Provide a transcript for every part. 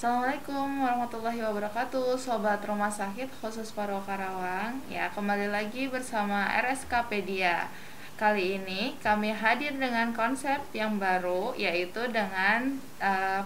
Assalamualaikum warahmatullahi wabarakatuh, Sobat Rumah Sakit Khusus Paru Karawang. Ya, kembali lagi bersama RSKpedia. Kali ini kami hadir dengan konsep yang baru, yaitu dengan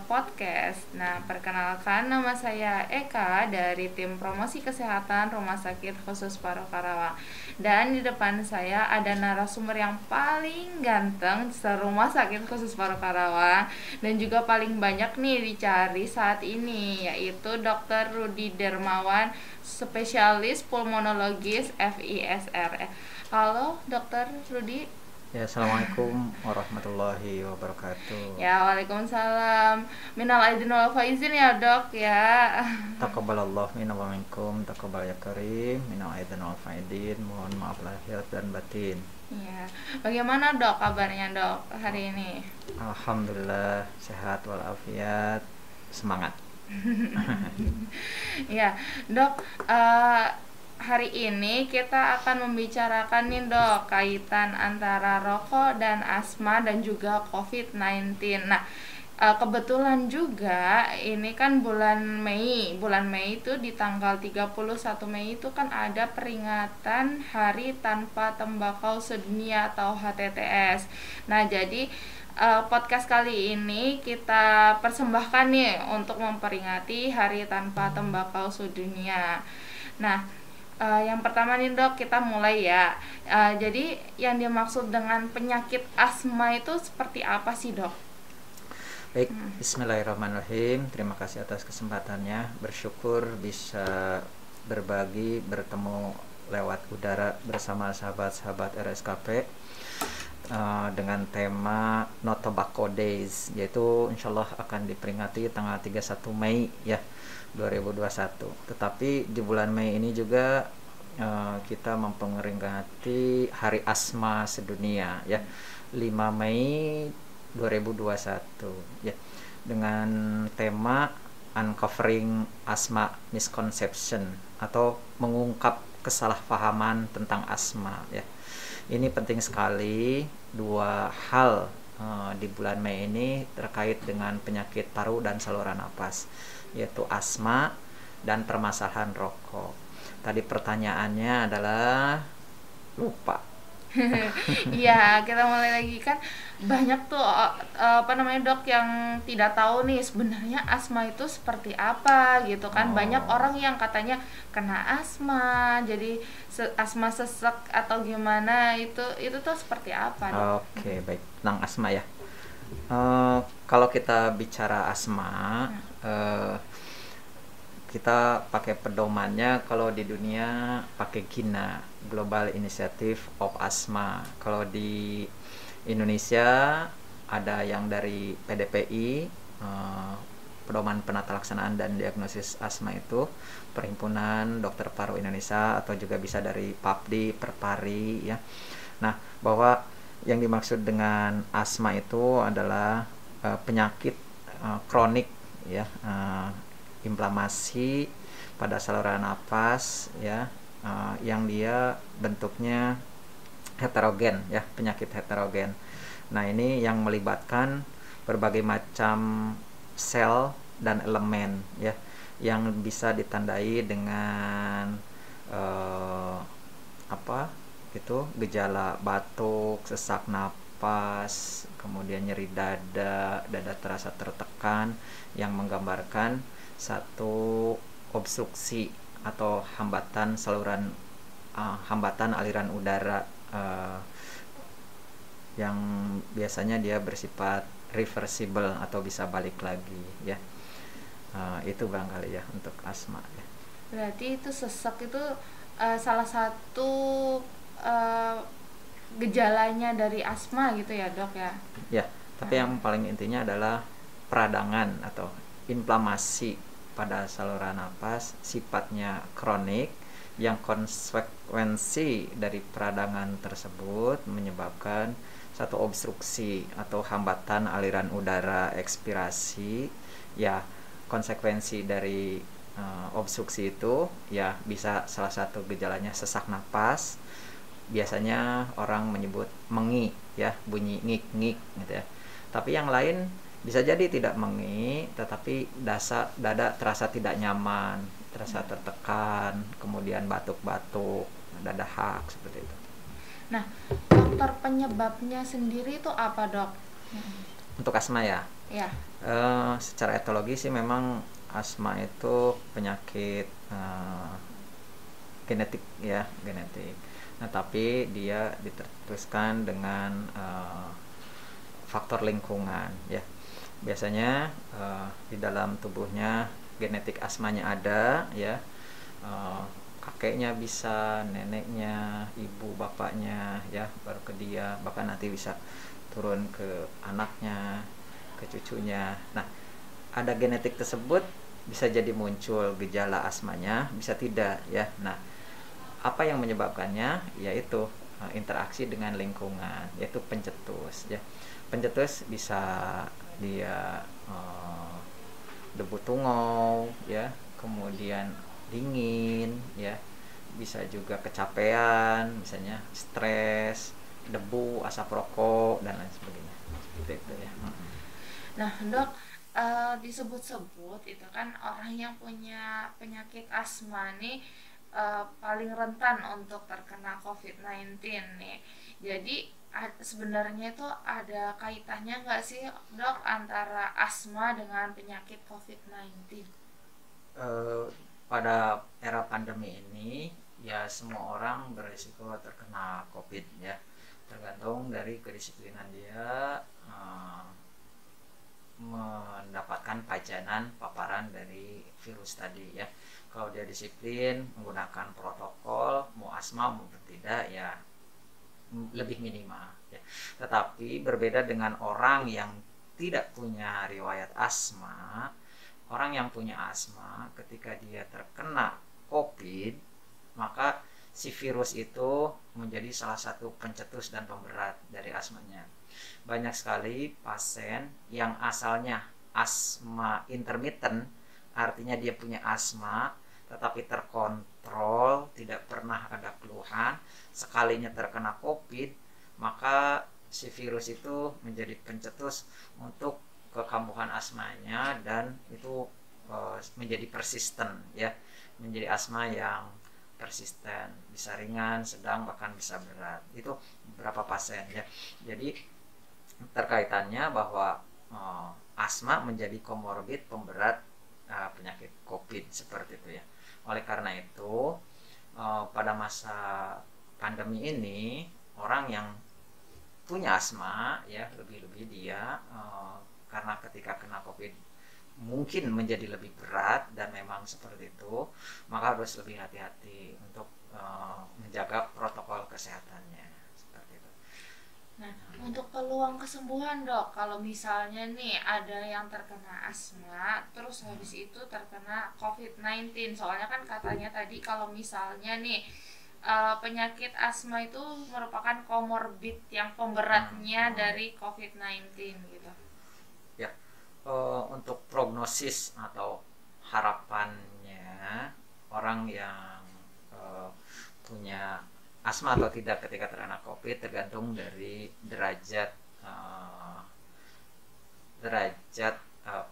podcast. Nah, perkenalkan, nama saya Eka dari tim promosi kesehatan Rumah Sakit Khusus Paru Karawang. Dan di depan saya ada narasumber yang paling ganteng Rumah Sakit Khusus Paru Karawang, dan juga paling banyak nih dicari saat ini, yaitu Dr. Rudi Dermawan, spesialis pulmonologis FISR. Halo Dr. Rudi. Ya, assalamualaikum warahmatullahi wabarakatuh. Ya, waalaikumsalam. Minal aidin wal faizin ya dok ya. Taqabbalallah minna wa minkum, taqabbal ya karim, minal aidin wal faidin, mohon maaf lahir dan batin. Ya, bagaimana dok kabarnya dok hari ini? Alhamdulillah sehat walafiat, semangat. Ya, dok, hari ini kita akan membicarakan nih dok kaitan antara rokok dan asma dan juga COVID-19. Nah, kebetulan juga ini kan bulan Mei. Bulan Mei itu di tanggal 31 Mei itu kan ada peringatan Hari Tanpa Tembakau Sedunia atau HTTS. Nah, jadi podcast kali ini kita persembahkan nih untuk memperingati Hari Tanpa Tembakau Sedunia. Nah, yang pertama nih dok, kita mulai ya. Jadi yang dimaksud dengan penyakit asma itu seperti apa sih dok? Baik, bismillahirrahmanirrahim. Terima kasih atas kesempatannya. Bersyukur bisa berbagi, bertemu lewat udara bersama sahabat-sahabat RSKP dengan tema No Tobacco Days, yaitu insyaallah akan diperingati tanggal 31 Mei ya 2021. Tetapi di bulan Mei ini juga kita memperingati Hari Asma Sedunia ya 5 Mei 2021 ya, dengan tema Uncovering Asthma Misconception atau mengungkap kesalahpahaman tentang asma ya. Ini penting sekali, dua hal di bulan Mei ini terkait dengan penyakit paru dan saluran napas, yaitu asma dan permasalahan rokok. Tadi pertanyaannya adalah lupa. Iya, kita mulai lagi kan. Banyak tuh apa namanya dok yang tidak tahu nih sebenarnya asma itu seperti apa gitu kan. Banyak orang yang katanya kena asma, jadi asma sesek atau gimana, itu tuh seperti apa dok? Oke, baik, tentang asma ya. Kalau kita bicara asma, kita pakai pedomannya kalau di dunia pakai GINA, Global Initiative of Asthma. Kalau di Indonesia ada yang dari PDPI, Pedoman Penata Laksanaan dan Diagnosis Asma itu, Perhimpunan Dokter Paru Indonesia, atau juga bisa dari PAPDI, Perpari ya. Nah, bahwa yang dimaksud dengan asma itu adalah penyakit kronik ya, inflamasi pada saluran napas ya, yang dia bentuknya heterogen ya, penyakit heterogen. Nah, ini yang melibatkan berbagai macam sel dan elemen ya, yang bisa ditandai dengan gejala batuk, sesak napas, kemudian nyeri dada terasa tertekan, yang menggambarkan satu obstruksi atau hambatan hambatan aliran udara, yang biasanya dia bersifat reversible atau bisa balik lagi ya. Itu barangkali ya untuk asma ya. Berarti itu sesak itu salah satu gejalanya dari asma gitu ya dok ya? Ya, tapi yang paling intinya adalah peradangan atau inflamasi pada saluran napas, sifatnya kronik, yang konsekuensi dari peradangan tersebut menyebabkan satu obstruksi atau hambatan aliran udara ekspirasi ya. Konsekuensi dari obstruksi itu ya bisa salah satu gejalanya sesak napas, biasanya orang menyebut mengi ya, bunyi ngik-ngik gitu ya. Tapi yang lain Bisa jadi tidak mengi, tetapi dada terasa tidak nyaman, terasa tertekan, kemudian batuk-batuk, dada hak seperti itu. Nah, faktor penyebabnya sendiri itu apa, Dok? Untuk asma ya, Ya. secara etologi sih memang asma itu penyakit genetik ya, genetik. Nah, tapi dia diteruskan dengan faktor lingkungan ya. Biasanya di dalam tubuhnya genetik asmanya ada ya, kakeknya bisa, neneknya, ibu bapaknya ya, baru ke dia, bahkan nanti bisa turun ke anaknya, ke cucunya. Nah, ada genetik tersebut bisa jadi muncul gejala asmanya, bisa tidak ya. Nah, apa yang menyebabkannya yaitu interaksi dengan lingkungan, yaitu pencetus ya. Pencetus bisa dia debu tungau ya, kemudian dingin ya, bisa juga kecapean, misalnya stres, debu, asap rokok dan lain sebagainya, seperti itu ya. Nah, Dok, disebut-sebut itu kan orang yang punya penyakit asma nih paling rentan untuk terkena COVID-19 nih. Jadi sebenarnya itu ada kaitannya nggak sih, Dok, antara asma dengan penyakit COVID-19? Eh, Pada era pandemi ini ya semua orang berisiko terkena COVID ya, tergantung dari kedisiplinan dia mendapatkan pajanan paparan dari virus tadi ya. Kalau dia disiplin menggunakan protokol, mau asma mau tidak ya lebih minimal ya. Tetapi berbeda dengan orang yang tidak punya riwayat asma. Orang yang punya asma ketika dia terkena COVID, maka si virus itu menjadi salah satu pencetus dan pemberat dari asmanya. Banyak sekali pasien yang asalnya asma intermittent, artinya dia punya asma tetapi terkontrol, tidak pernah ada keluhan. Sekalinya terkena COVID, maka si virus itu menjadi pencetus untuk kekambuhan asmanya, dan itu menjadi persisten ya, menjadi asma yang persisten, bisa ringan, sedang, bahkan bisa berat. Itu beberapa pasien ya. Jadi terkaitannya bahwa asma menjadi komorbid pemberat penyakit COVID seperti itu ya. Oleh karena itu pada masa pandemi ini orang yang punya asma ya, lebih-lebih dia karena ketika kena COVID mungkin menjadi lebih berat dan memang seperti itu, maka harus lebih hati-hati untuk menjaga protokol kesehatannya seperti itu. Nah, untuk peluang kesembuhan, Dok, kalau misalnya nih ada yang terkena asma terus habis itu terkena COVID-19, soalnya kan katanya tadi kalau misalnya nih penyakit asma itu merupakan komorbid yang pemberatnya dari COVID-19 gitu. Ya, untuk prognosis atau harapannya orang yang punya asma atau tidak ketika terkena COVID tergantung dari derajat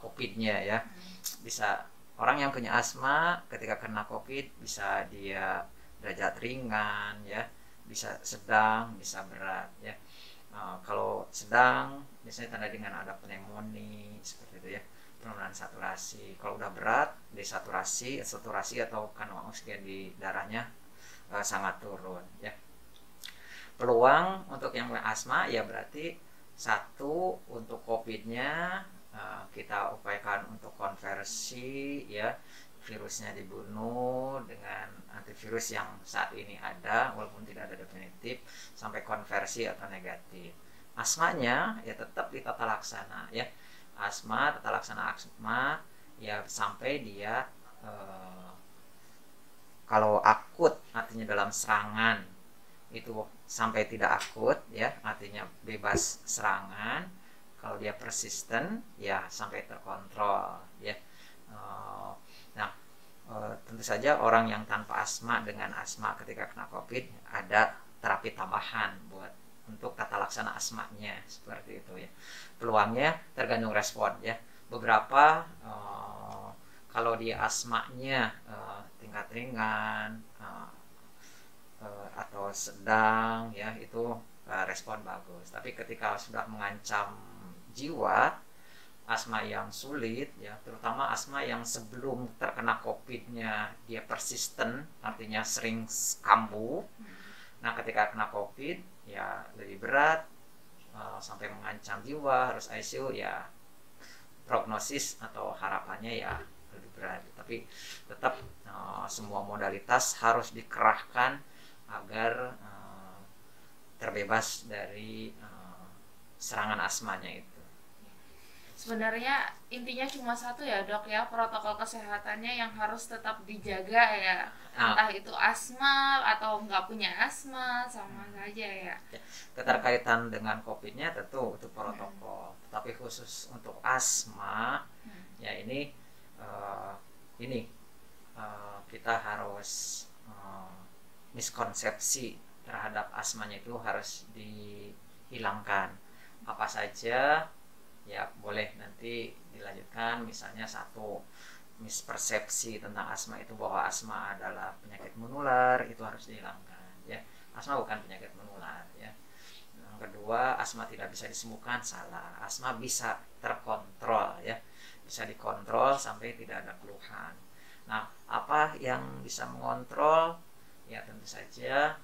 COVID-nya ya. Bisa orang yang punya asma ketika kena COVID bisa dia derajat ringan ya, bisa sedang, bisa berat ya. Kalau sedang biasanya tanda dengan ada pneumonia seperti itu ya, penurunan saturasi. Kalau udah berat, desaturasi, saturasi atau kandungan oksigen di darahnya sangat turun ya. Peluang untuk yang asma ya berarti satu, untuk COVID-nya kita upayakan untuk konversi ya, virusnya dibunuh dengan antivirus yang saat ini ada walaupun tidak ada definitif, sampai konversi atau negatif. Asmanya ya tetap ditata laksana ya, asma tata laksana asma ya sampai dia kalau akut artinya dalam serangan itu sampai tidak akut ya, artinya bebas serangan. Kalau dia persisten ya sampai terkontrol ya. Nah, tentu saja orang yang tanpa asma dengan asma ketika kena COVID ada terapi tambahan buat untuk tata laksana asmanya seperti itu ya. peluangnya tergantung respon ya. Beberapa kalau dia asmanya tingkat ringan atau sedang ya, itu respon bagus. Tapi ketika sudah mengancam jiwa, asma yang sulit ya, terutama asma yang sebelum terkena COVID-nya dia persisten, artinya sering kambuh. Nah, ketika kena COVID ya lebih berat, sampai mengancam jiwa, harus ICU ya, prognosis atau harapannya ya lebih berat. Tapi tetap semua modalitas harus dikerahkan agar terbebas dari serangan asmanya itu. Sebenarnya intinya cuma satu ya dok ya, protokol kesehatannya yang harus tetap dijaga ya. Entah itu asma atau nggak punya asma, sama saja ya. Keterkaitan dengan COVID-nya tentu itu protokol, tapi khusus untuk asma ya ini kita harus miskonsepsi terhadap asmanya itu harus dihilangkan. Apa saja ya boleh nanti dilanjutkan, misalnya satu, mispersepsi tentang asma itu bahwa asma adalah penyakit menular, itu harus dihilangkan ya. Asma bukan penyakit menular ya. Yang kedua, asma tidak bisa disembuhkan, salah. Asma bisa terkontrol ya, bisa dikontrol sampai tidak ada keluhan. Nah, apa yang bisa mengontrol ya, tentu saja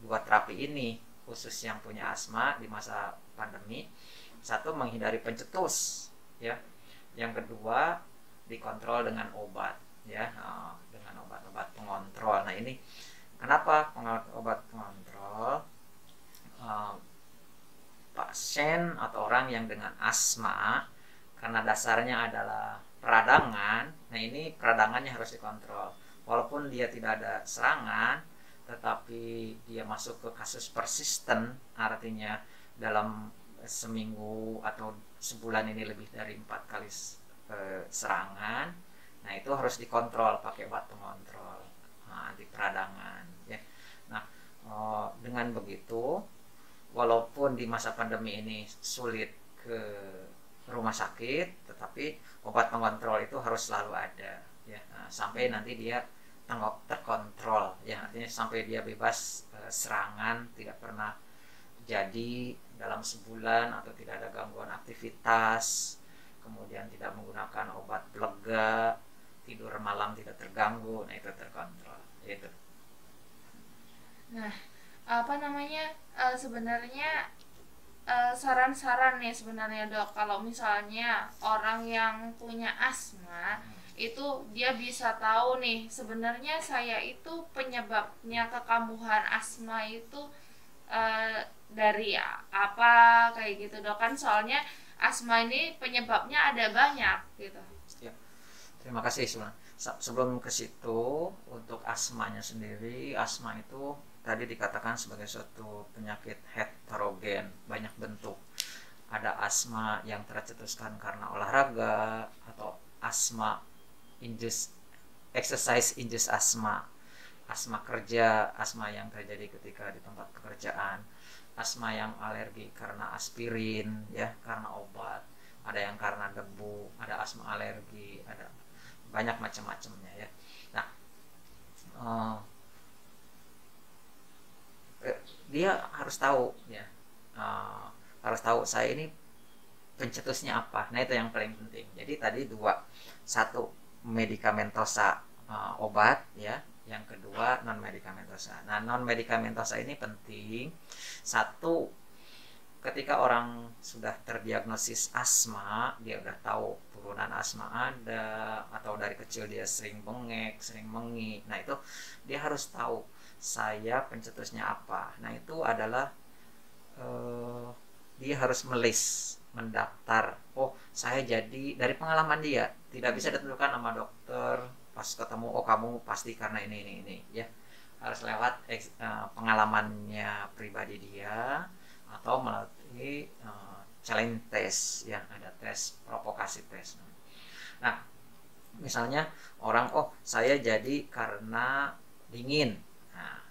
dua terapi ini khusus yang punya asma di masa pandemi. Satu, menghindari pencetus ya. Yang kedua, dikontrol dengan obat ya, dengan obat-obat pengontrol. Nah, ini kenapa obat pengontrol? Pasien atau orang yang dengan asma karena dasarnya adalah peradangan, nah ini peradangannya harus dikontrol. Walaupun dia tidak ada serangan, tetapi dia masuk ke kasus persisten, artinya dalam seminggu atau sebulan ini lebih dari 4 kali serangan, nah itu harus dikontrol pakai obat pengontrol anti peradangan ya. Nah, dengan begitu, walaupun di masa pandemi ini sulit ke rumah sakit, tetapi obat pengontrol itu harus selalu ada ya, sampai nanti dia terkontrol ya, artinya sampai dia bebas serangan, tidak pernah jadi dalam sebulan atau tidak ada gangguan aktivitas, kemudian tidak menggunakan obat pelega, tidur malam tidak terganggu, nah itu terkontrol itu. Nah, apa namanya, sebenarnya saran-saran nih sebenarnya dok, kalau misalnya orang yang punya asma itu dia bisa tahu nih sebenarnya saya itu penyebabnya kekambuhan asma itu dari apa kayak gitu dok, kan soalnya asma ini penyebabnya ada banyak gitu ya. Terima kasih. Sebelum ke situ, untuk asmanya sendiri, asma itu tadi dikatakan sebagai suatu penyakit heterogen, banyak bentuk. Ada asma yang tercetuskan karena olahraga, atau asma exercise induced asma, asma kerja, asma yang terjadi ketika di tempat pekerjaan, asma yang alergi karena aspirin ya, karena obat, ada yang karena debu, ada asma alergi, ada banyak macam-macamnya ya. Nah, dia harus tahu ya, harus tahu saya ini pencetusnya apa. Nah, itu yang paling penting. Jadi tadi dua, satu medikamentosa, obat ya, yang kedua non medikamentosa. Nah, non medikamentosa ini penting. Satu, ketika orang sudah terdiagnosis asma, dia udah tahu turunan asma ada, atau dari kecil dia sering bengek, sering mengi. Nah, itu dia harus tahu saya pencetusnya apa. Nah, itu adalah dia harus mendaftar. Oh, saya jadi dari pengalaman dia, tidak bisa ditentukan sama dokter pas ketemu, oh kamu pasti karena ini ya. Harus lewat pengalamannya pribadi dia, atau melalui challenge test ya, ada tes provokasi test. Nah, misalnya orang, oh saya jadi karena dingin, nah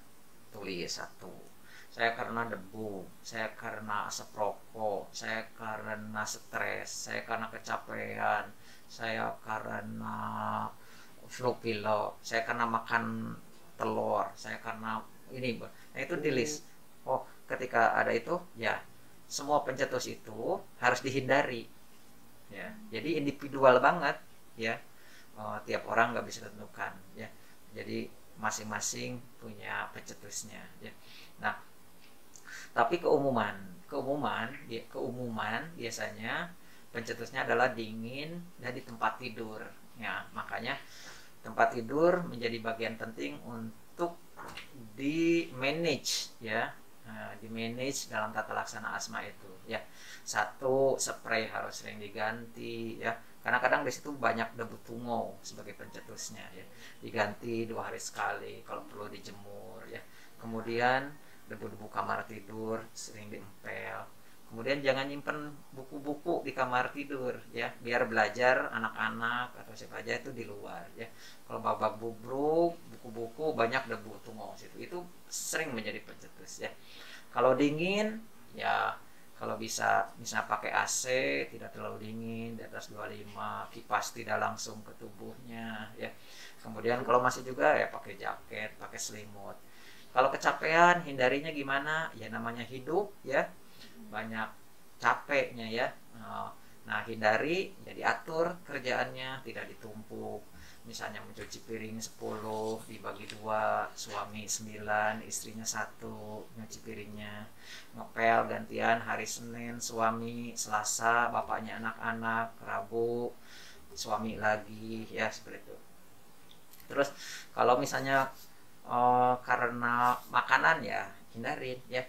tulis satu. saya karena debu, saya karena asap rokok, saya karena stres, saya karena kecapean, saya karena flu pilek, saya karena makan telur, saya karena ini. Nah itu di list. Oh, ketika ada itu ya semua pencetus itu harus dihindari ya. Jadi individual banget ya. Tiap orang nggak bisa tentukan ya. Jadi masing-masing punya pencetusnya ya. Nah, tapi keumuman biasanya pencetusnya adalah dingin dan di tempat tidur ya. Makanya tempat tidur menjadi bagian penting untuk di manage ya. Nah, di manage dalam tata laksana asma itu ya. Satu, spray harus sering diganti ya, karena kadang di situ banyak debu tungau sebagai pencetusnya ya. Diganti 2 hari sekali, kalau perlu dijemur ya. Kemudian debu-debu kamar tidur sering diempel. Kemudian jangan nyimpen buku-buku di kamar tidur ya, biar belajar anak-anak atau siapa aja itu di luar ya. Kalau babak bubruk, buku-buku banyak debu tungau situ, itu sering menjadi pencetus ya. Kalau dingin ya, kalau bisa misalnya pakai AC, tidak terlalu dingin, di atas 25, kipas tidak langsung ke tubuhnya ya. Kemudian kalau masih juga ya pakai jaket, pakai selimut. Kalau kecapean, hindarinya gimana? Ya namanya hidup ya, banyak capeknya ya. Nah, hindari, ya diatur kerjaannya, tidak ditumpuk. Misalnya mencuci piring 10 dibagi 2, suami 9, istrinya 1 nyuci piringnya. Ngepel gantian hari Senin suami, Selasa bapaknya anak-anak, Rabu suami lagi ya, seperti itu. Terus kalau misalnya karena makanan ya hindarin ya.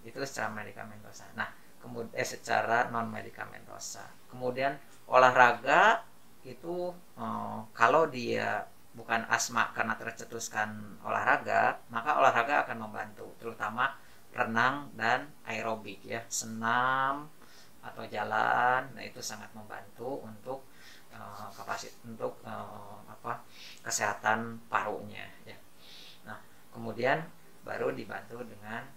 Itu secara medikamentosa. Nah, kemudian secara non medikamentosa. Kemudian olahraga itu kalau dia bukan asma karena tercetuskan olahraga, maka olahraga akan membantu, terutama renang dan aerobik ya, senam atau jalan. Nah, itu sangat membantu untuk kesehatan parunya ya. Nah, kemudian baru dibantu dengan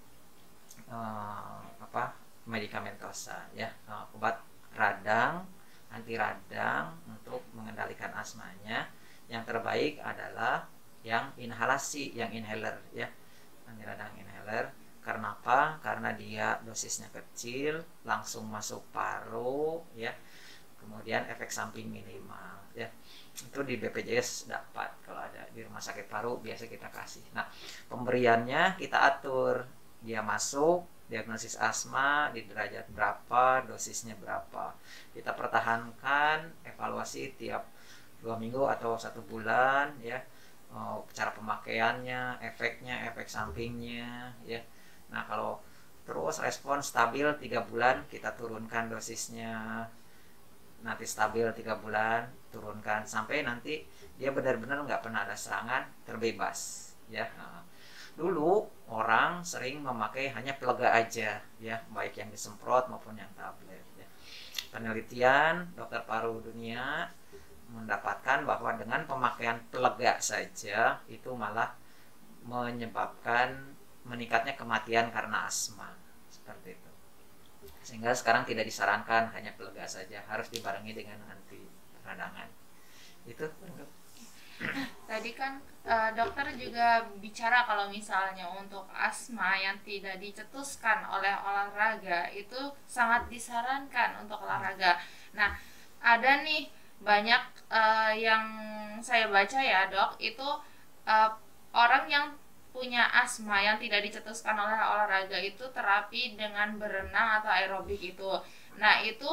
medikamentosa ya, obat radang, anti radang untuk mengendalikan asmanya. Yang terbaik adalah yang inhalasi, yang inhaler ya, anti radang inhaler. Karena apa? Karena dia dosisnya kecil, langsung masuk paru ya, kemudian efek samping minimal ya. Itu di BPJS dapat, kalau ada di rumah sakit paru biasa kita kasih. Nah, pemberiannya kita atur, dia masuk diagnosis asma di derajat berapa, dosisnya berapa. Kita pertahankan, evaluasi tiap 2 minggu atau 1 bulan ya, cara pemakaiannya, efeknya, efek sampingnya ya. Nah, kalau terus respon stabil 3 bulan, kita turunkan dosisnya. Nanti stabil 3 bulan, turunkan sampai nanti dia benar-benar nggak pernah ada serangan, terbebas ya. Dulu orang sering memakai hanya pelega aja ya, baik yang disemprot maupun yang tablet ya. Penelitian dokter paru dunia mendapatkan bahwa dengan pemakaian pelega saja itu malah menyebabkan meningkatnya kematian karena asma, seperti itu. Sehingga sekarang tidak disarankan hanya pelega saja, harus dibarengi dengan anti peradangan. Itu Tadi kan dokter juga bicara kalau misalnya untuk asma yang tidak dicetuskan oleh olahraga itu sangat disarankan untuk olahraga. Nah, ada nih banyak yang saya baca ya dok, itu orang yang punya asma yang tidak dicetuskan oleh olahraga itu terapi dengan berenang atau aerobik itu. Nah, itu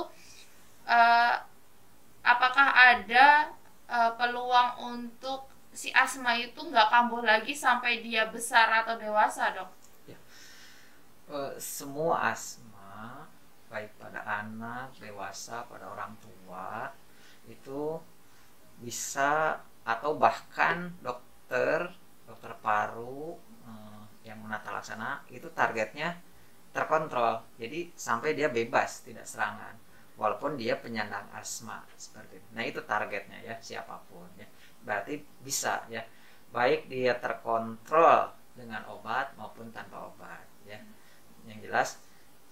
apakah ada peluang untuk si asma itu nggak kambuh lagi sampai dia besar atau dewasa, dok? ya. Semua asma, baik pada anak, dewasa, pada orang tua, itu bisa, atau bahkan dokter paru yang menata laksana itu targetnya terkontrol, jadi sampai dia bebas, tidak serangan, walaupun dia penyandang asma, seperti itu. Nah, itu targetnya ya, siapapun ya, berarti bisa ya, baik dia terkontrol dengan obat maupun tanpa obat ya. Yang jelas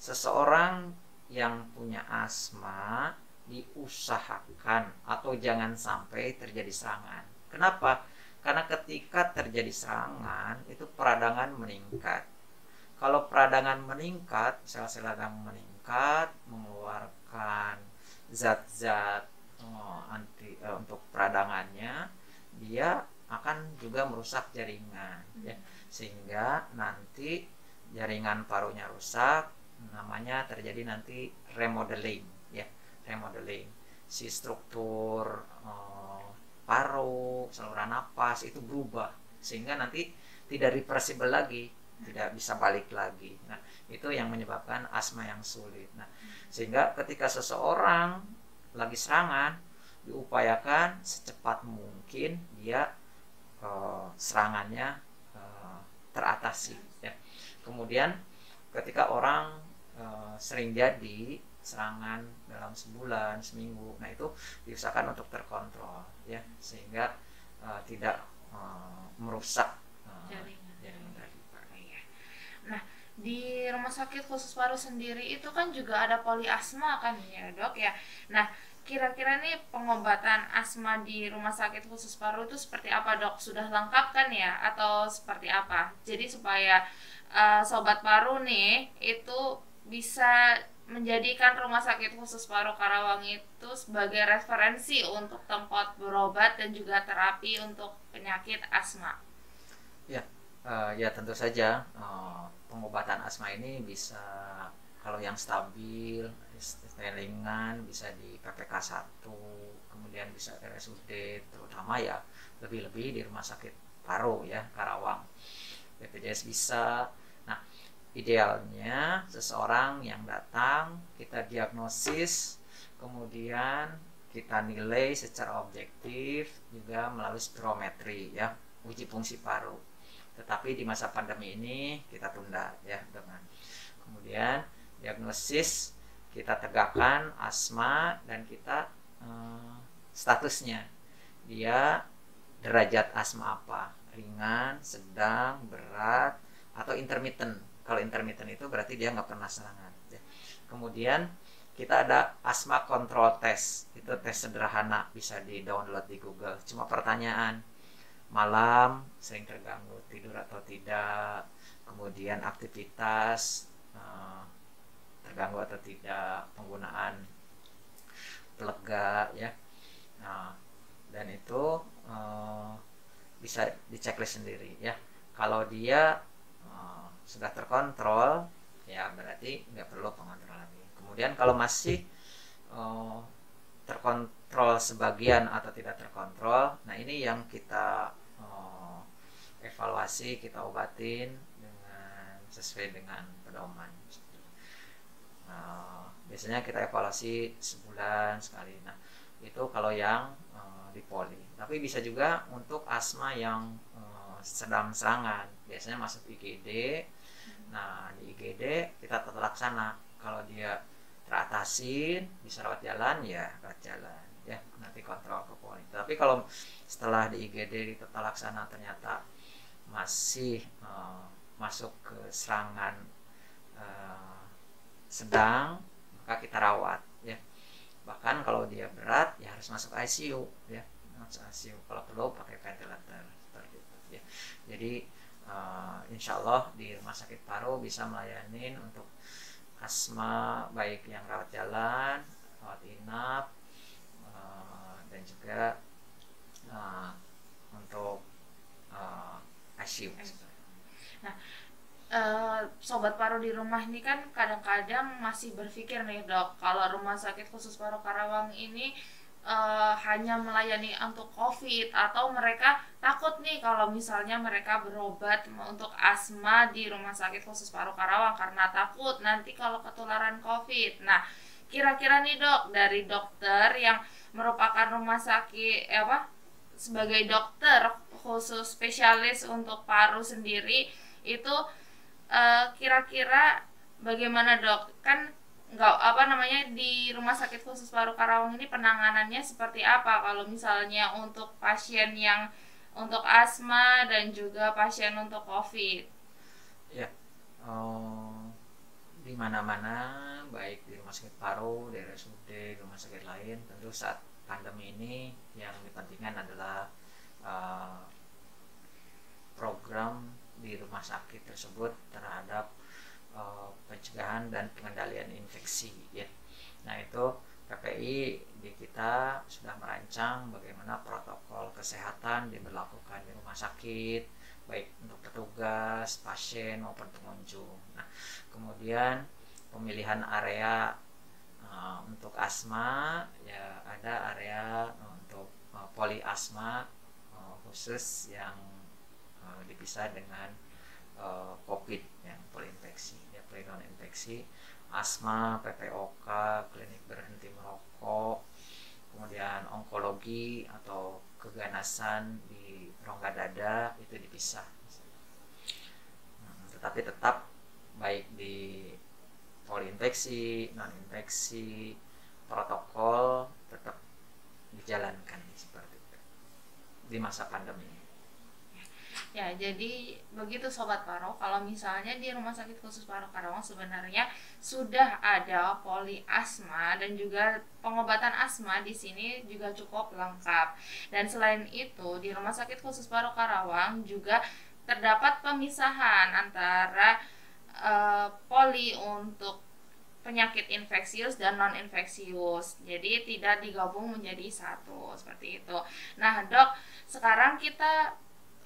seseorang yang punya asma diusahakan atau jangan sampai terjadi serangan. Kenapa? Karena ketika terjadi serangan itu peradangan meningkat. Kalau peradangan meningkat, sel-sel radang meningkat, mengeluarkan zat-zat untuk peradangannya, dia akan juga merusak jaringan ya. Sehingga nanti jaringan parunya rusak, namanya terjadi nanti remodeling ya. Remodeling si struktur paru, saluran napas itu berubah sehingga nanti tidak reversible lagi, tidak bisa balik lagi. Nah, itu yang menyebabkan asma yang sulit. Nah, sehingga ketika seseorang lagi serangan, diupayakan secepat mungkin dia serangannya teratasi ya. Kemudian ketika orang sering jadi serangan dalam sebulan, seminggu, nah itu diusahakan untuk terkontrol ya, sehingga tidak merusak jaringan tadi. Nah, di rumah sakit khusus paru sendiri itu kan juga ada poliasma kan ya dok ya. Nah, kira-kira nih pengobatan asma di rumah sakit khusus paru itu seperti apa dok? Sudah lengkap kan ya atau seperti apa? Jadi supaya sobat paru nih itu bisa menjadikan rumah sakit khusus paru Karawang itu sebagai referensi untuk tempat berobat dan juga terapi untuk penyakit asma. Ya, ya tentu saja pengobatan asma ini bisa, kalau yang stabil, ringan bisa di PPK 1, kemudian bisa RSUD, terutama ya lebih-lebih di rumah sakit paru ya Karawang, BPJS bisa. Nah, idealnya seseorang yang datang kita diagnosis, kemudian kita nilai secara objektif juga melalui spirometri ya, uji fungsi paru. Tetapi di masa pandemi ini kita tunda ya dengan kemudian diagnosis kita tegakkan asma dan kita statusnya dia derajat asma apa, ringan, sedang, berat, atau intermittent. Kalau intermittent itu berarti dia nggak pernah serangan ya. Kemudian kita ada asma control test, itu tes sederhana, bisa di download di Google, cuma pertanyaan malam sering terganggu tidur atau tidak, kemudian aktivitas terganggu atau tidak, penggunaan pelega ya. Nah, dan itu bisa diceklis sendiri ya. Kalau dia sudah terkontrol ya berarti nggak perlu pengontrol lagi. Kemudian kalau masih terkontrol sebagian atau tidak terkontrol, nah ini yang kita evaluasi, kita obatin dengan sesuai dengan pedoman. Biasanya kita evaluasi sebulan sekali. Nah itu kalau yang di poli. Tapi bisa juga untuk asma yang sedang serangan, biasanya masuk IGD. Nah di IGD kita tata laksana, kalau dia teratasin bisa rawat jalan ya rawat jalan ya, nanti kontrol ke poli. Tapi kalau setelah di IGD di tata laksana ternyata masih masuk ke serangan sedang, maka kita rawat ya. Bahkan kalau dia berat ya harus masuk ICU ya, masuk ICU, kalau perlu pakai ventilator seperti itu ya. Jadi insya Allah di rumah sakit paru bisa melayani untuk asma, baik yang rawat jalan, rawat inap, dan juga untuk ICU. Nah, sobat paru di rumah ini kan kadang-kadang masih berpikir nih dok, kalau rumah sakit khusus paru Karawang ini hanya melayani untuk COVID, atau mereka takut nih kalau misalnya mereka berobat untuk asma di rumah sakit khusus paru Karawang karena takut nanti kalau ketularan COVID. Nah, kira-kira nih dok, dari dokter yang merupakan rumah sakit sebagai dokter khusus spesialis untuk paru sendiri itu kira-kira bagaimana dok? Kan di rumah sakit khusus paru Karawang ini penanganannya seperti apa kalau misalnya untuk pasien yang untuk asma dan juga pasien untuk COVID. Ya, di mana-mana, baik di rumah sakit paru, di RSUD, di rumah sakit lain, tentu saat pandemi ini yang dipentingkan adalah program di rumah sakit tersebut terhadap pencegahan dan pengendalian infeksi, ya. Nah, itu PPI di kita sudah merancang bagaimana protokol kesehatan diberlakukan di rumah sakit, baik untuk petugas, pasien maupun pengunjung. Nah, kemudian pemilihan area untuk asma, ya ada area untuk poli asma khusus yang dipisah dengan COVID yang polinfeksi, ya, poli non infeksi, asma, PPOK, klinik berhenti merokok, kemudian onkologi atau keganasan di rongga dada itu dipisah. Tetapi tetap baik di polinfeksi, non infeksi, protokol tetap dijalankan seperti itu di masa pandemi. Ya, jadi begitu Sobat Paro, kalau misalnya di Rumah Sakit Khusus Paro Karawang sebenarnya sudah ada poli asma dan juga pengobatan asma di sini juga cukup lengkap. Dan selain itu, di Rumah Sakit Khusus Paro Karawang juga terdapat pemisahan antara poli untuk penyakit infeksius dan non infeksius. Jadi tidak digabung menjadi satu seperti itu. Nah, Dok, sekarang kita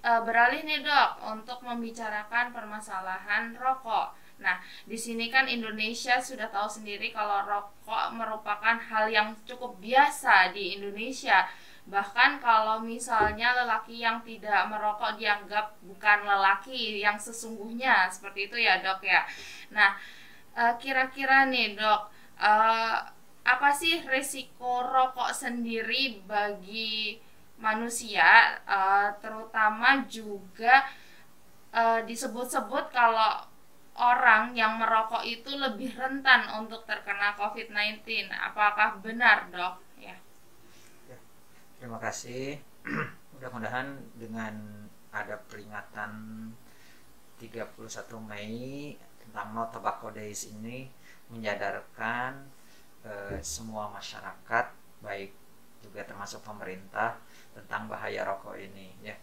beralih nih Dok untuk membicarakan permasalahan rokok. Nah, di sini kan Indonesia sudah tahu sendiri kalau rokok merupakan hal yang cukup biasa di Indonesia. Bahkan kalau misalnya lelaki yang tidak merokok dianggap bukan lelaki yang sesungguhnya, seperti itu ya Dok ya. Nah, kira-kira nih Dok, apa sih risiko rokok sendiri bagi manusia, terutama juga disebut-sebut kalau orang yang merokok itu lebih rentan untuk terkena COVID-19. Apakah benar, Dok? Ya. Terima kasih. Mudah-mudahan dengan ada peringatan 31 Mei tentang No Tobacco Days ini menyadarkan semua masyarakat, baik juga termasuk pemerintah, tentang bahaya rokok ini, ya.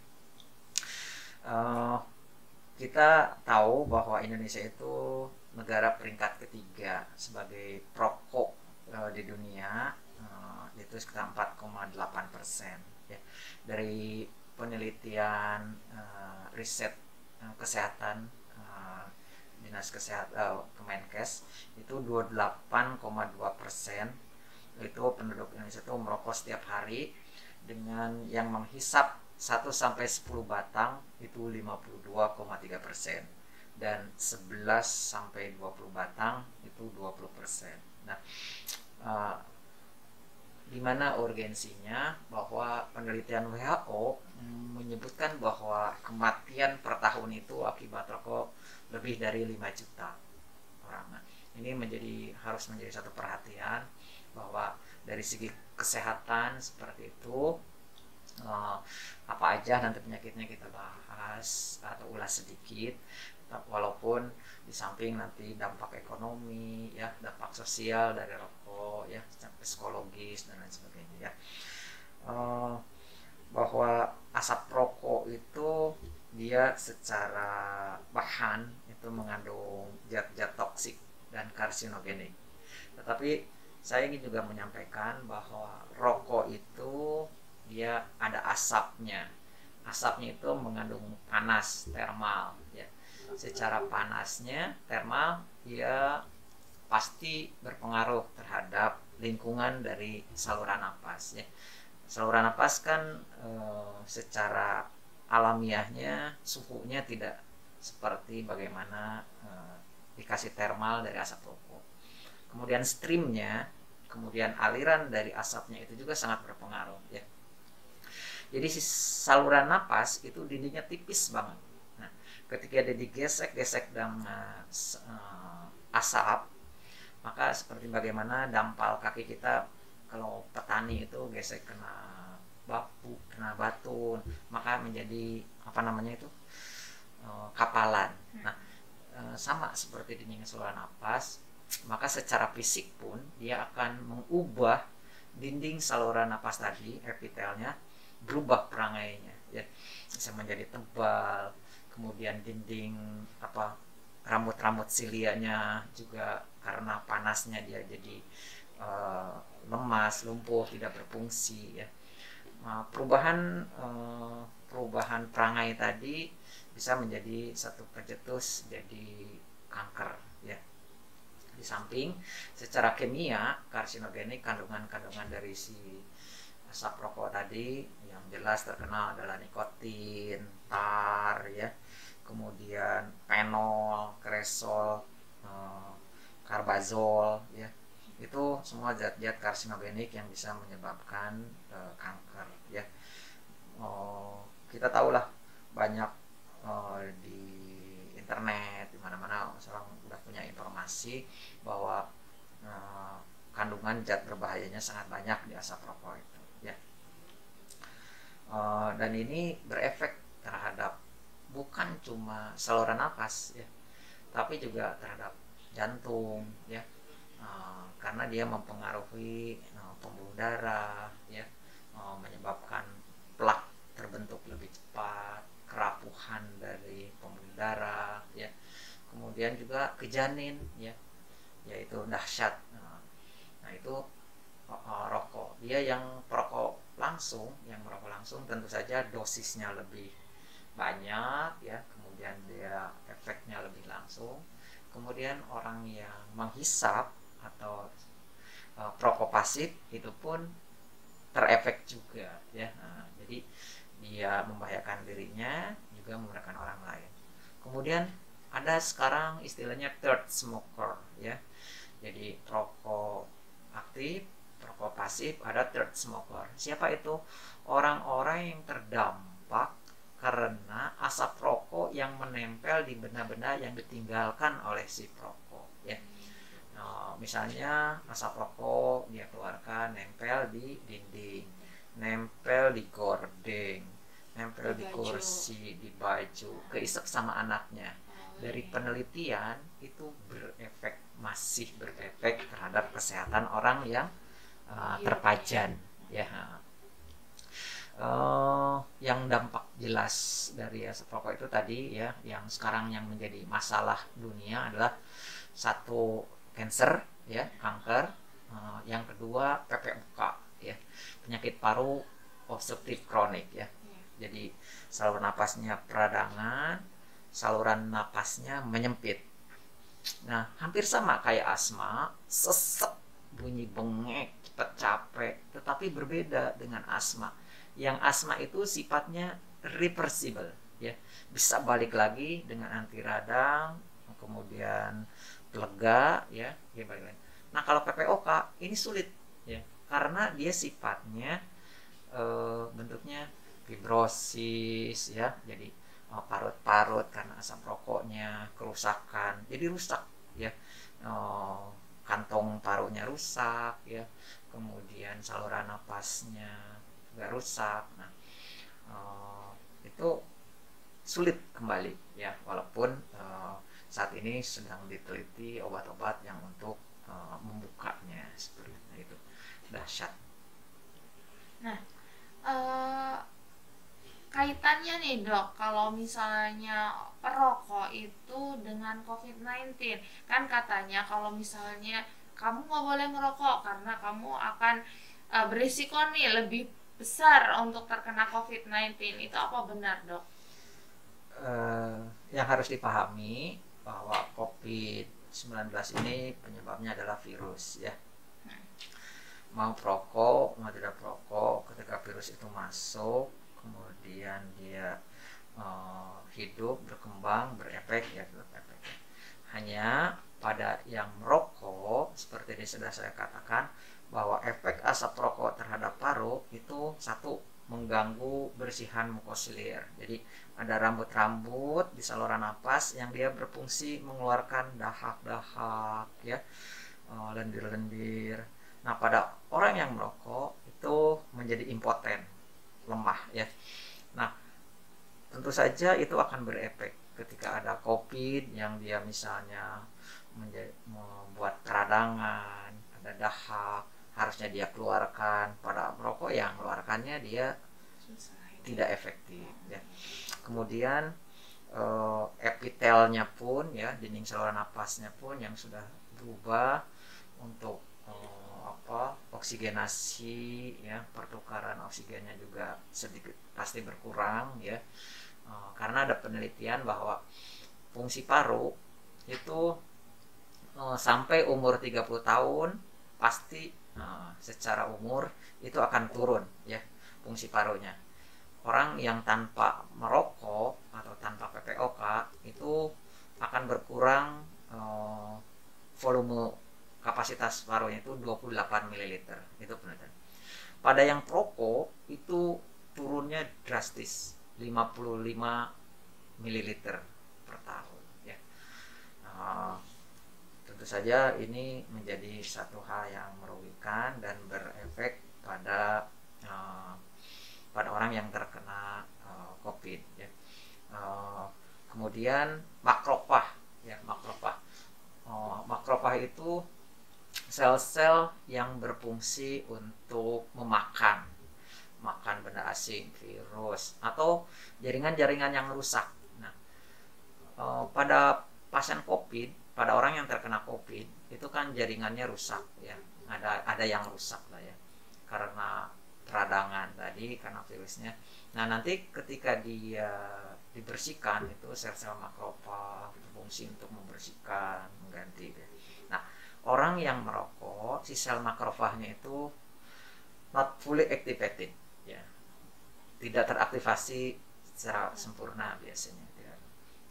Kita tahu bahwa Indonesia itu negara peringkat ketiga sebagai perokok di dunia, itu sekitar 4,8%, ya. Dari penelitian riset kesehatan Dinas Kesehatan Kemenkes itu 28,2% itu penduduk Indonesia itu merokok setiap hari, dengan yang menghisap 1 sampai 10 batang itu 52,3%, dan 11 sampai 20 batang itu 20%. Nah, di mana urgensinya bahwa penelitian WHO menyebutkan bahwa kematian per tahun itu akibat rokok lebih dari 5 juta orang. Nah, ini harus menjadi satu perhatian bahwa dari segi kesehatan seperti itu, apa aja nanti penyakitnya kita bahas atau ulas sedikit, walaupun di samping nanti dampak ekonomi, ya, dampak sosial dari rokok, ya, psikologis dan lain sebagainya, ya. Bahwa asap rokok itu dia secara bahan itu mengandung zat-zat toksik dan karsinogenik. Tetapi saya ingin juga menyampaikan bahwa rokok itu dia ada asapnya. Asapnya itu mengandung panas termal, ya. Secara panasnya termal dia pasti berpengaruh terhadap lingkungan dari saluran napas, ya. Saluran napas kan secara alamiahnya suhunya tidak seperti bagaimana dikasih termal dari asap rokok. Kemudian streamnya, kemudian aliran dari asapnya itu juga sangat berpengaruh, ya. Jadi si saluran napas itu dindingnya tipis banget. Nah, ketika dia digesek-gesek dengan asap, maka seperti bagaimana dampal kaki kita kalau petani itu gesek kena batu, maka menjadi apa namanya itu, kapalan. Nah, sama seperti dinding saluran napas, maka secara fisik pun dia akan mengubah dinding saluran napas tadi, epitelnya berubah perangainya, ya, bisa menjadi tebal. Kemudian dinding apa, rambut-rambut silianya juga karena panasnya dia jadi lemas, lumpuh, tidak berfungsi, ya. Nah, perubahan perangai tadi bisa menjadi satu pencetus jadi kanker, ya. Di samping secara kimia karsinogenik, kandungan-kandungan dari si asap rokok tadi yang jelas terkenal adalah nikotin, tar, ya, kemudian fenol, kresol, karbazol, ya, itu semua zat-zat karsinogenik yang bisa menyebabkan kanker, ya. Kita tahulah banyak di internet, di mana-mana orang udah punya informasi bahwa kandungan zat berbahayanya sangat banyak di asap rokok itu, ya. Dan ini berefek terhadap bukan cuma saluran napas, ya, tapi juga terhadap jantung, ya. Karena dia mempengaruhi pembuluh darah, ya, menyebabkan plak terbentuk lebih cepat, kerapuhan dari pembuluh darah, ya, kemudian juga ke janin, ya, yaitu dahsyat. Nah, itu rokok. Dia yang merokok langsung tentu saja dosisnya lebih banyak, ya, kemudian dia efeknya lebih langsung. Kemudian orang yang menghisap atau perokok pasif itu pun terefek juga, ya. Nah, jadi dia membahayakan dirinya juga membahayakan orang lain. Kemudian ada sekarang istilahnya third smoker, ya. Jadi perokok aktif, perokok pasif, ada third smoker. Siapa itu? Orang-orang yang terdampak karena asap rokok yang menempel di benda-benda yang ditinggalkan oleh si perokok, ya. Misalnya asap rokok dia keluarkan nempel di dinding, nempel di gordeng, nempel di kursi, di baju, keisep sama anaknya. Dari penelitian itu masih berefek terhadap kesehatan orang yang terpajan, ya. Yang dampak jelas dari asap rokok itu tadi, ya, yang sekarang yang menjadi masalah dunia adalah satu, cancer, ya, kanker. Yang kedua PPOK, ya, penyakit paru obstruktif kronik, ya. Jadi saluran napasnya peradangan, saluran napasnya menyempit. Nah, hampir sama kayak asma, sesek, bunyi bengek, cepat capek, tetapi berbeda dengan asma. Yang asma itu sifatnya reversible, ya, bisa balik lagi dengan anti radang, kemudian lega, ya, balik lagi. Nah, kalau PPOK ini sulit, ya, karena dia sifatnya bentuknya fibrosis, ya, jadi parut-parut karena asap rokoknya, kerusakan, jadi rusak, ya, kantong parunya rusak, ya, kemudian saluran napasnya juga rusak. Nah, itu sulit kembali, ya, walaupun saat ini sedang diteliti obat-obat yang untuk membukanya, seperti itu. Dahsyat. Nah, kaitannya nih dok, kalau misalnya perokok itu dengan COVID-19, kan katanya kalau misalnya kamu nggak boleh ngerokok karena kamu akan berisiko nih lebih besar untuk terkena COVID-19, itu apa benar dok? Yang harus dipahami bahwa COVID-19 ini penyebabnya adalah virus, ya. Mau perokok, mau tidak perokok, ketika virus itu masuk, kemudian dia hidup, berkembang, berefek, ya, berefek. Hanya pada yang merokok, seperti yang sudah saya katakan, bahwa efek asap rokok terhadap paru itu satu, mengganggu bersihan mukosilir. Jadi ada rambut-rambut di saluran napas yang dia berfungsi mengeluarkan dahak-dahak, ya, lendir-lendir. Nah, pada orang yang merokok itu menjadi impoten, lemah ya. Nah, tentu saja itu akan berefek ketika ada COVID yang dia misalnya membuat peradangan, ada dahak, harusnya dia keluarkan. Pada merokok yang keluarkannya dia tidak efektif ya. Kemudian epitelnya pun ya, dinding saluran napasnya pun yang sudah berubah untuk oksigenasi ya, pertukaran oksigennya juga sedikit pasti berkurang ya. Karena ada penelitian bahwa fungsi paru itu sampai umur 30 tahun pasti secara umur itu akan turun ya fungsi parunya. Orang yang tanpa merokok atau tanpa PPOK itu akan berkurang volume kapasitas parunya itu 28 ml. Itu penelitian. Pada yang perokok itu turunnya drastis 55 ml per tahun ya. Tentu saja ini menjadi satu hal yang merugikan dan berefek pada orang yang terkena COVID ya. Kemudian makrofag ya, makrofag itu sel-sel yang berfungsi untuk memakan benda asing, virus atau jaringan-jaringan yang rusak. Nah, pada pasien COVID, pada orang yang terkena COVID itu kan jaringannya rusak ya, ada yang rusak lah ya karena peradangan tadi, karena virusnya. Nah, nanti ketika dia dibersihkan itu sel-sel makrofag berfungsi untuk membersihkan, mengganti ya. Nah, orang yang merokok si sel makrofagnya itu not fully activated ya, tidak teraktivasi secara sempurna biasanya ya.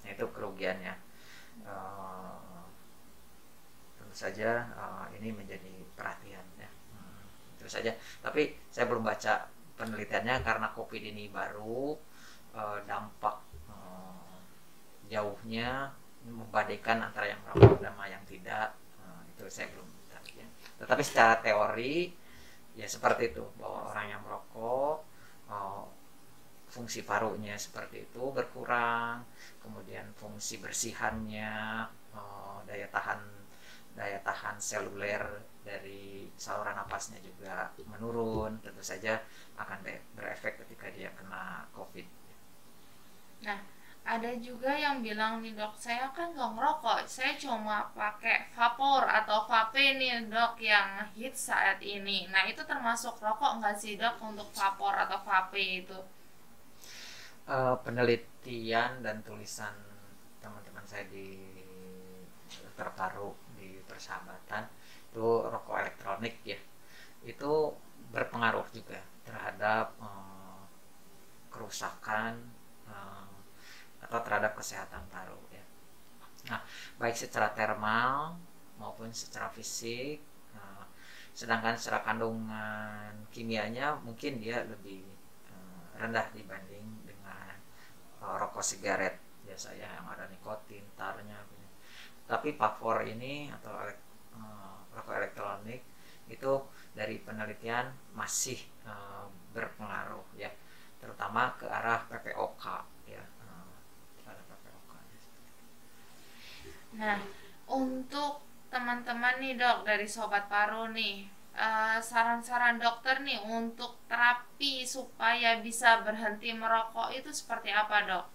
Nah, itu kerugiannya. Tentu saja ini menjadi perhatian ya. Itu saja. Tapi saya belum baca penelitiannya karena COVID ini baru, dampak jauhnya membandingkan antara yang merokok dan yang tidak, itu saya belum tahu ya. Tetapi secara teori ya seperti itu, bahwa orang yang merokok fungsi parunya seperti itu berkurang, kemudian fungsi bersihannya, daya tahan seluler dari saluran napasnya juga menurun. Tentu saja akan berefek ketika dia kena COVID. Nah, ada juga yang bilang nih dok, saya kan nggak ngerokok, saya cuma pakai vapor atau vape nih dok yang hits saat ini. Nah, itu termasuk rokok nggak sih dok untuk vapor atau vape itu? Penelitian dan tulisan teman-teman saya di terbaru di Persahabatan itu rokok elektronik ya, itu berpengaruh juga terhadap kerusakan atau terhadap kesehatan paru ya. Nah, baik secara termal maupun secara fisik. Sedangkan secara kandungan kimianya mungkin dia lebih rendah dibanding dengan rokok sigaret biasanya yang ada nikotin, tarnya. Tapi vapor ini atau rokok elektronik itu dari penelitian masih berpengaruh ya, terutama ke arah PPOK ya. Nah, untuk teman-teman nih dok dari Sobat Paru nih, saran-saran dokter nih untuk terapi supaya bisa berhenti merokok itu seperti apa dok?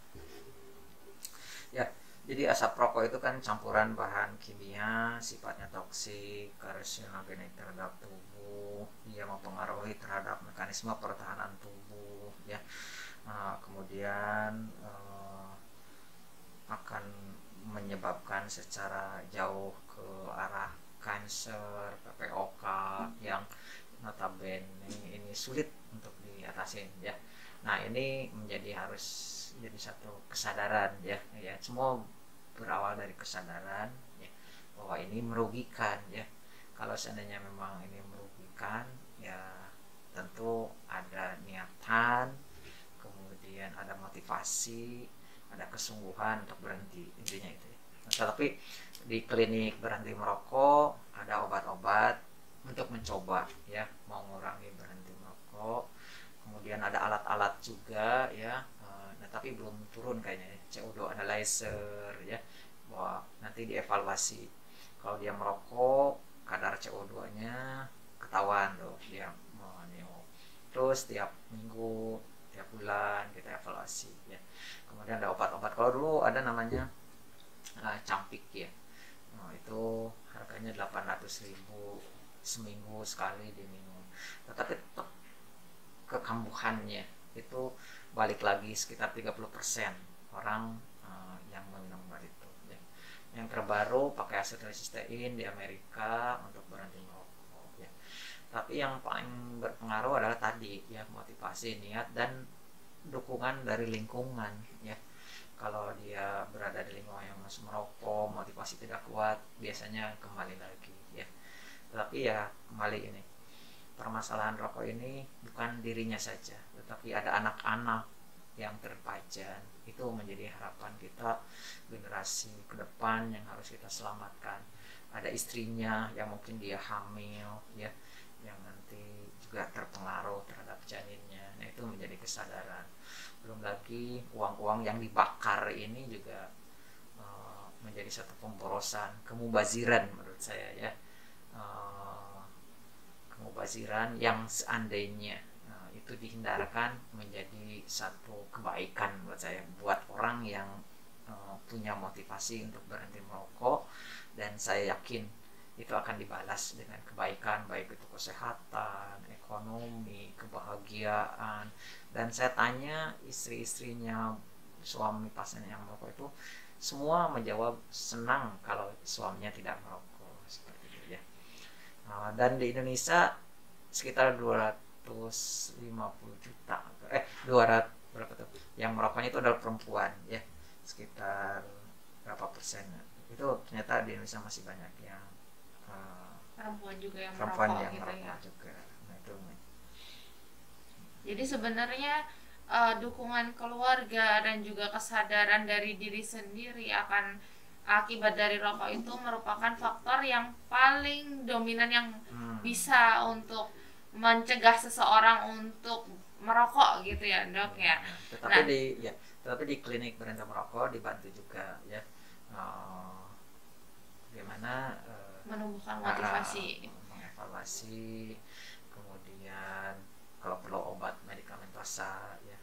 Ya, jadi asap rokok itu kan campuran bahan kimia sifatnya toksik, karsinogenik terhadap tubuh, dia mempengaruhi terhadap mekanisme pertahanan tubuh ya. Kemudian akan menyebabkan secara jauh ke arah kanker, PPOK yang notabene ini sulit untuk diatasi ya. Nah, ini harus jadi satu kesadaran ya, semua berawal dari kesadaran ya, bahwa ini merugikan ya. Kalau seandainya memang ini merugikan ya, tentu ada niatan, kemudian ada motivasi, ada kesungguhan untuk berhenti, intinya itu ya. Nah, tetapi di klinik berhenti merokok ada obat-obat untuk mencoba ya mengurangi berhenti merokok. Kemudian kemudian ada alat-alat juga ya. Nah tapi belum turun kayaknya CO2 analyzer ya, bahwa nanti dievaluasi kalau dia merokok kadar CO2-nya ketahuan loh dia meneo. Terus tiap minggu, tiap bulan kita evaluasi ya. Kemudian ada obat-obat, kalau dulu ada namanya Campik ya. Itu harganya 800.000 seminggu sekali diminum. Tetapi tetap kekambuhannya itu balik lagi sekitar 30% orang yang meminum obat itu ya. Yang terbaru pakai asetilsistein di Amerika untuk berhenti merokok ya. Tapi yang paling berpengaruh adalah tadi ya, motivasi, niat, dan dukungan dari lingkungan ya. Kalau dia berada di lingkungan yang masih merokok, motivasi tidak kuat, biasanya kembali lagi ya. Tapi ya kembali ini, permasalahan rokok ini bukan dirinya saja, tetapi ada anak-anak yang terpajan. Itu menjadi harapan kita, generasi ke depan yang harus kita selamatkan. Ada istrinya yang mungkin dia hamil ya, yang nanti juga terpengaruh terhadap janinnya. Nah itu menjadi kesadaran. Belum lagi uang-uang yang dibakar ini juga menjadi satu pemborosan, kemubaziran menurut saya ya. Kemubaziran yang seandainya itu dihindarkan menjadi satu kebaikan buat saya, buat orang yang punya motivasi untuk berhenti merokok, dan saya yakin itu akan dibalas dengan kebaikan, baik itu kesehatan, ekonomi, kebahagiaan. Dan saya tanya istri-istrinya suami pasien yang merokok itu, semua menjawab senang kalau suaminya tidak merokok, seperti itu ya. Dan di Indonesia sekitar 250 juta 200 berapa tuh yang merokoknya itu adalah perempuan ya, sekitar berapa persen itu ternyata di Indonesia masih banyak yang perempuan juga yang perempuan merokok yang gitu merokok ya. juga. Nah itu Jadi sebenarnya dukungan keluarga dan juga kesadaran dari diri sendiri akan akibat dari rokok itu merupakan faktor yang paling dominan yang bisa untuk mencegah seseorang untuk merokok gitu ya dok ya. Tetapi Nah, di klinik berhenti merokok dibantu juga ya, bagaimana menumbuhkan motivasi. mengevaluasi, kemudian kalau perlu obat medikamentosa ya.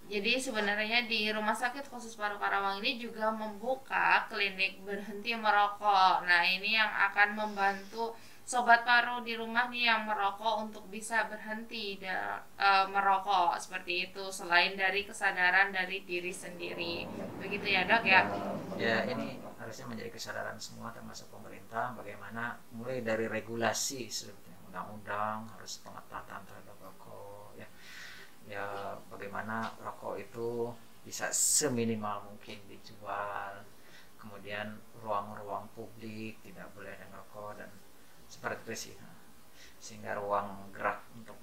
Jadi sebenarnya di Rumah Sakit Khusus Paru Karawang ini juga membuka klinik berhenti merokok. Nah ini yang akan membantu sobat paru di rumah nih yang merokok untuk bisa berhenti merokok seperti itu. Selain dari kesadaran dari diri sendiri, begitu ya dok ya? Ya ini harusnya menjadi kesadaran semua termasuk pemerintah, bagaimana mulai dari regulasi sebetulnya undang-undang harus pengetatan terhadap rokok ya. Ya bagaimana rokok itu bisa seminimal mungkin dijual, kemudian ruang-ruang publik tidak boleh ada rokok, dan seperti itu sih, sehingga ruang gerak untuk